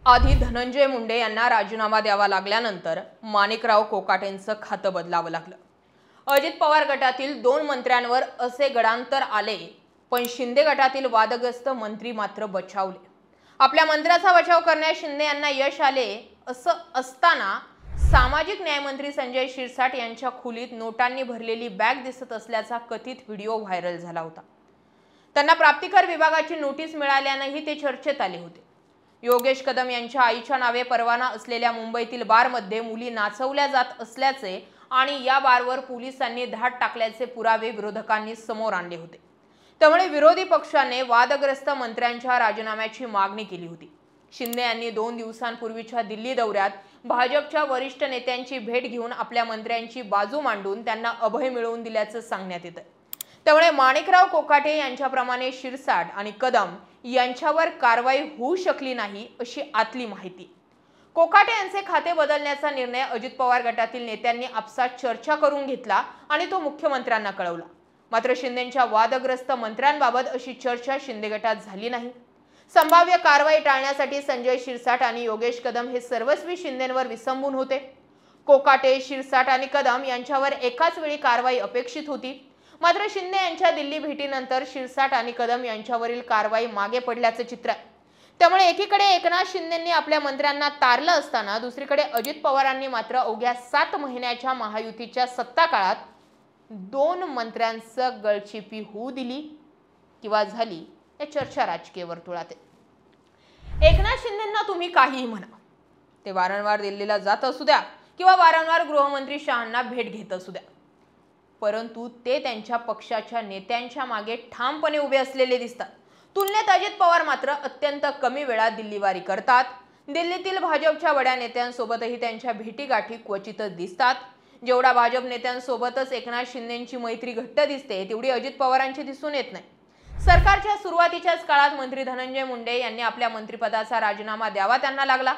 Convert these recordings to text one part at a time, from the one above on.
आधी धनंजय मुंडे यांना राजीनामा द्यावा लागल्यानंतर माणिकराव कोकाटेंचं खातं बदलावं लागलं। अजित पवार गटातील 2 मंत्र्यांवर असे गडांतर आले, पण शिंदे गटातील वादग्रस्त मंत्री मात्र बचावले। आपल्या मंत्र्याचा बचाव करण्यात शिंदे यांना यश आले असं असताना सामाजिक न्याय मंत्री संजय शिरसाट यांच्या खोलीत नोटांनी भरलेली बॅग दिसत असल्याचा कथित व्हिडिओ व्हायरल झाला होता। त्यांना प्राप्तिकर विभागाची नोटीस मिळाल्यानेही ते चर्चेत आले होते। योगेश कदम यांच्या आईच्या नावे परवाना असलेल्या मुंबईतील बारमध्ये मुली नाचवल्या जात असल्याचे आणि या बारवर पोलिसांनी धाड टाकल्याचे पुरावे विरोधकांनी समोर आणले होते। त्यामुळे विरोधी पक्षाने वादग्रस्त मंत्र्यांच्या राजीनाम्याची मागणी केली होती। शिंदे यांनी 2 दिवसांपूर्वीच्या दिल्ली दौऱ्यात भाजपच्या वरिष्ठ नेत्यांची भेट घेऊन आपल्या मंत्र्यांची बाजू मांडून त्यांना अभय मिळवून दिल्याचं सांगण्यात येतं। त्यामुळे माणिकराव कोकाटे यांच्याप्रमाणे शिरसाट आणि कदम यांच्यावर कारवाई होऊ शकली नाही अशी आतली माहिती। कोकाटे यांचे खाते बदलण्याचा निर्णय अजित पवार गटातील नेत्यांनी आपसात चर्चा करून घेतला आणि तो मुख्यमंत्र्यांना कळवला। मात्र शिंदेंच्या वादग्रस्त मंत्र्यांबाबत अशी चर्चा शिंदे गटात झाली नाही। संभाव्य कारवाई टाळण्यासाठी संजय शिरसाट आणि योगेश कदम हे सर्वस्वी शिंदेंवर विसंबून होते। कोकाटे, शिरसाट आणि कदम यांच्यावर एकाच वेळी कारवाई अपेक्षित होती। मात्र शिंदे यांच्या दिल्ली भेटीनंतर शिरसाट आणि कदम यांच्यावरील कारवाई मागे पडल्याचे चित्र आहे। त्यामुळे एकीकडे एकनाथ शिंदेंनी आपल्या मंत्र्यांना तारलं असताना दुसरीकडे अजित पवारांनी मात्र अवघ्या 7 महिन्याच्या महायुतीच्या सत्ता काळात 2 मंत्र्यांचं गळचिपी होऊ दिली किंवा झाली या चर्चा राजकीय वर्तुळात आहे। एकनाथ शिंदेंना तुम्ही काहीही म्हणा, ते वारंवार दिल्लीला जात असू द्या किंवा वारंवार गृहमंत्री शहांना भेट घेत असू द्या, परंतु ते त्यांच्या पक्षाच्या नेत्यांच्या मागे ठामपणे उभे असलेले दिसतात। तुलनेत अजित पवार मात्र अत्यंत कमी वेळात दिल्लीवारी करतात। दिल्लीतील भाजपच्या बड्या नेत्यांसोबतही त्यांच्या भेटीगाठी क्वचितच दिसतात। जेवढा भाजप नेत्यांसोबतच एकनाथ शिंदेंची मैत्री घट्ट दिसते, तेवढी अजित पवारांची दिसून येत नाही। सरकारच्या सुरुवातीच्याच काळात मंत्री धनंजय मुंडे यांनी आपल्या मंत्रिपदाचा राजीनामा द्यावा त्यांना लागला।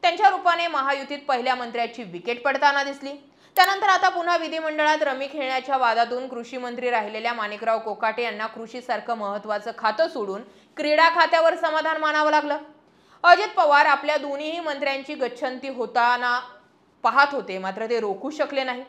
त्यांच्या रूपाने महायुतीत पहिल्या मंत्र्याची विकेट पडताना दिसली। त्यानंतर आता पुन्हा विधिमंडळात रमी खेळण्याच्या वादातून कृषी मंत्री राहिलेल्या माणिकराव कोकाटे यांना कृषीसारखं महत्त्वाचं खातं सोडून क्रीडा खात्यावर समाधान मानावं लागलं। अजित पवार आपल्या दोन्ही मंत्र्यांची गच्छंती होताना पाहत होते, मात्र ते रोखू शकले नाही।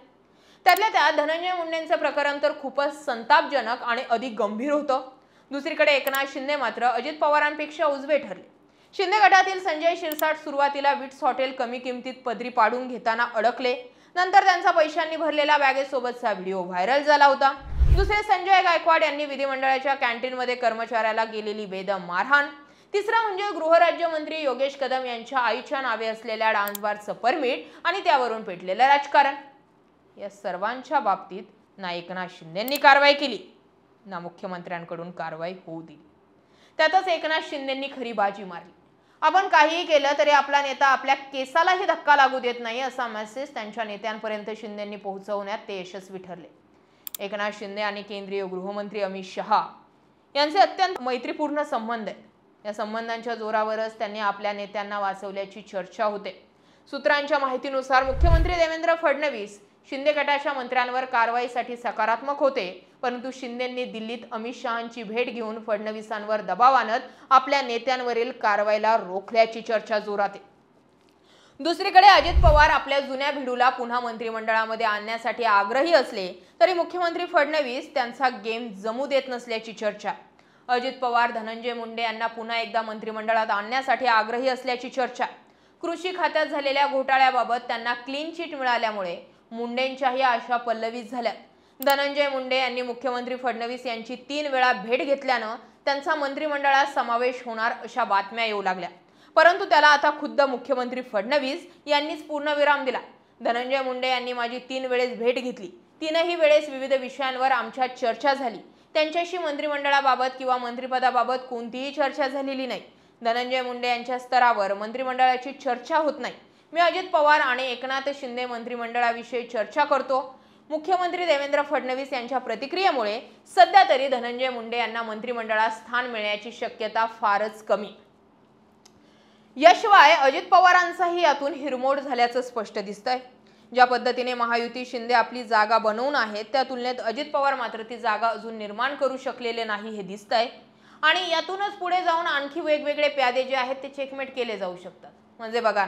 त्यातल्या त्यात धनंजय मुंडेंचं प्रकरण तर खूपच संतापजनक आणि अधिक गंभीर होतं। दुसरीकडे एकनाथ शिंदे मात्र अजित पवारांपेक्षा उजवे ठरले। शिंदे गटातील संजय शिरसाट सुरुवातीला विट्स हॉटेल कमी किमतीत पदरी पाडून घेताना अडकले। नंतर त्यांचा पैशांनी भरलेला बॅगेसोबतचा व्हिडिओ व्हायरल झाला होता। दुसरे संजय गायकवाड यांनी विधिमंडळाच्या कॅन्टीनमध्ये कर्मचाऱ्याला केलेली बेदम मारहाण। तिसरा म्हणजे गृहराज्यमंत्री योगेश कदम यांच्या आईच्या नावे असलेल्या डान्स बारचं परमिट आणि त्यावरून पेटलेलं राजकारण। या सर्वांच्या बाबतीत ना एकनाथ शिंदेंनी कारवाई केली, ना मुख्यमंत्र्यांकडून कारवाई होऊ दिली। त्यातच एकनाथ शिंदेंनी खरी बाजी मारली। आपण काहीही केलं तरी आपला नेता आपल्या केसालाही धक्का लागू देत नाही असा मेसेज त्यांच्या नेत्यांपर्यंत शिंदेंनी पोहोचवण्यात ते यशस्वी ठरले। एकनाथ शिंदे आणि केंद्रीय गृहमंत्री अमित शहा यांचे अत्यंत मैत्रीपूर्ण संबंध आहेत। या संबंधांच्या जोरावरच त्यांनी आपल्या नेत्यांना वाचवल्याची चर्चा होते। सूत्रांच्या माहितीनुसार मुख्यमंत्री देवेंद्र फडणवीस शिंदे गटाच्या मंत्र्यांवर कारवाईसाठी सकारात्मक होते, परंतु शिंदेंनी दिल्लीत अमित शहांची भेट घेऊन फडणवीसांवर दबाव आणत आपल्या नेत्यांवरील कारवाईला रोखल्याची चर्चा जोरात आहे। दुसरीकडे अजित पवार आपल्या जुन्या भिडूला पुन्हा मंत्रिमंडळामध्ये आणण्यासाठी आग्रही असले तरी मुख्यमंत्री फडणवीस त्यांचा गेम जमू देत नसल्याची चर्चा। अजित पवार धनंजय मुंडे यांना पुन्हा एकदा मंत्रिमंडळात आणण्यासाठी आग्रही असल्याची चर्चा। कृषी खात्यात झालेल्या घोटाळ्याबाबत त्यांना क्लीन चिट मिळाल्यामुळे मुंडेंच्याही आशा पल्लवित झाल्या। धनंजय मुंडे यांनी मुख्यमंत्री फडणवीस यांची 3 वेळा भेट घेतल्यानं त्यांचा मंत्रिमंडळात समावेश होणार अशा बातम्या येऊ लागल्या, परंतु त्याला आता खुद्द मुख्यमंत्री फडणवीस यांनीच पूर्णविराम दिला। धनंजय मुंडे यांनी माझी 3 वेळेस भेट घेतली, 3ही वेळेस विविध विषयांवर आमच्यात चर्चा झाली। त्यांच्याशी मंत्रिमंडळाबाबत किंवा मंत्रिपदाबाबत कोणतीही चर्चा झालेली नाही। धनंजय मुंडे यांच्या स्तरावर मंत्रिमंडळाची चर्चा होत नाही। मी अजित पवार आणि एकनाथ शिंदे मंत्रिमंडळाविषयी चर्चा करतो। मुख्यमंत्री देवेंद्र फडणवीस यांच्या प्रतिक्रियेमुळे सध्या तरी धनंजय मुंडे यांना मंत्रिमंडळात स्थान मिळण्याची शक्यता फारच कमी। याशिवाय अजित पवारांचाही यातून हिरमोड झाल्याचं स्पष्ट दिसतंय। ज्या पद्धतीने महायुती शिंदे आपली जागा बनवून आहेत त्या तुलनेत अजित पवार मात्र ती जागा अजून निर्माण करू शकलेले नाही हे दिसतंय। आणि यातूनच पुढे जाऊन आणखी वेगवेगळे प्यादे जे आहेत ते चेकमेट केले जाऊ शकतात. म्हणजे बघा,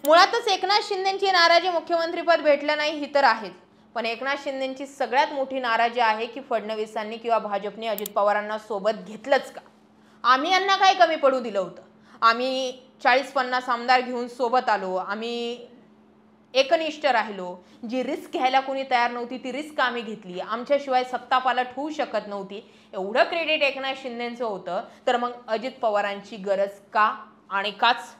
मुळातच एकनाथ शिंदेची नाराजी मुख्यमंत्रीपद भेटलं नाही ही तर आहेच, पण एकनाथ शिंदेची सगळ्यात मोठी नाराजी आहे की फडणवीसांनी किंवा भाजपने अजित पवारांना सोबत घेतलंच का. आम्ही यांना काय कमी पडू दिलं होतं. आम्ही 40-50 आमदार घेऊन सोबत आलो, आम्ही एकनिष्ठ राहिलो. जी रिस्क घ्यायला कोणी तयार नव्हती ती रिस्क आम्ही घेतली. आमच्याशिवाय सत्ता पालट होऊ शकत नव्हती. एवढं क्रेडिट एकनाथ शिंदेचं होतं, तर मग अजित पवारांची गरज का आणि काच.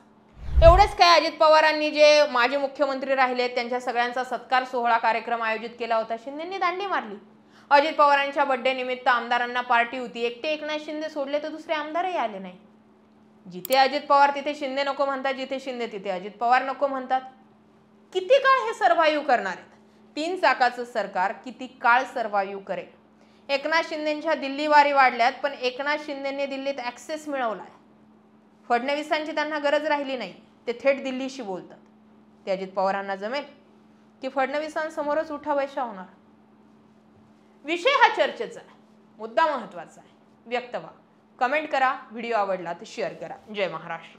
एवढंच काय, अजित पवारांनी जे माजी मुख्यमंत्री राहिले त्यांच्या सगळ्यांचा सत्कार सोहळा कार्यक्रम आयोजित केला होता, शिंदेंनी दांडी मारली. अजित पवारांच्या बर्थडे निमित्त आमदारांना पार्टी होती, एकटे एकनाथ शिंदे सोडले तर दुसरे आमदारही आले नाही. जिथे अजित पवार तिथे शिंदे नको म्हणतात, जिथे शिंदे तिथे अजित पवार नको म्हणतात. किती काळ हे सर्व्हाइव्ह करणार आहेत? 3 चाकाचं सरकार किती काळ सर्व्हाइव्ह करेल? एकनाथ शिंदेच्या दिल्ली वारी वाढल्यात, पण एकनाथ शिंदेंनी दिल्लीत ऍक्सेस मिळवलाय. फडणवीसांची त्यांना गरज राहिली नाही, ते थेट दिल्लीशी बोलतात. ते अजित पवारांना जमेल की फडणवीसांसमोरच उठाबैठा होणार? विषय हा चर्चेचा आहे, मुद्दा महत्वाचा आहे. व्यक्त व्हा, कमेंट करा, व्हिडिओ आवडला तर शेअर करा. जय महाराष्ट्र.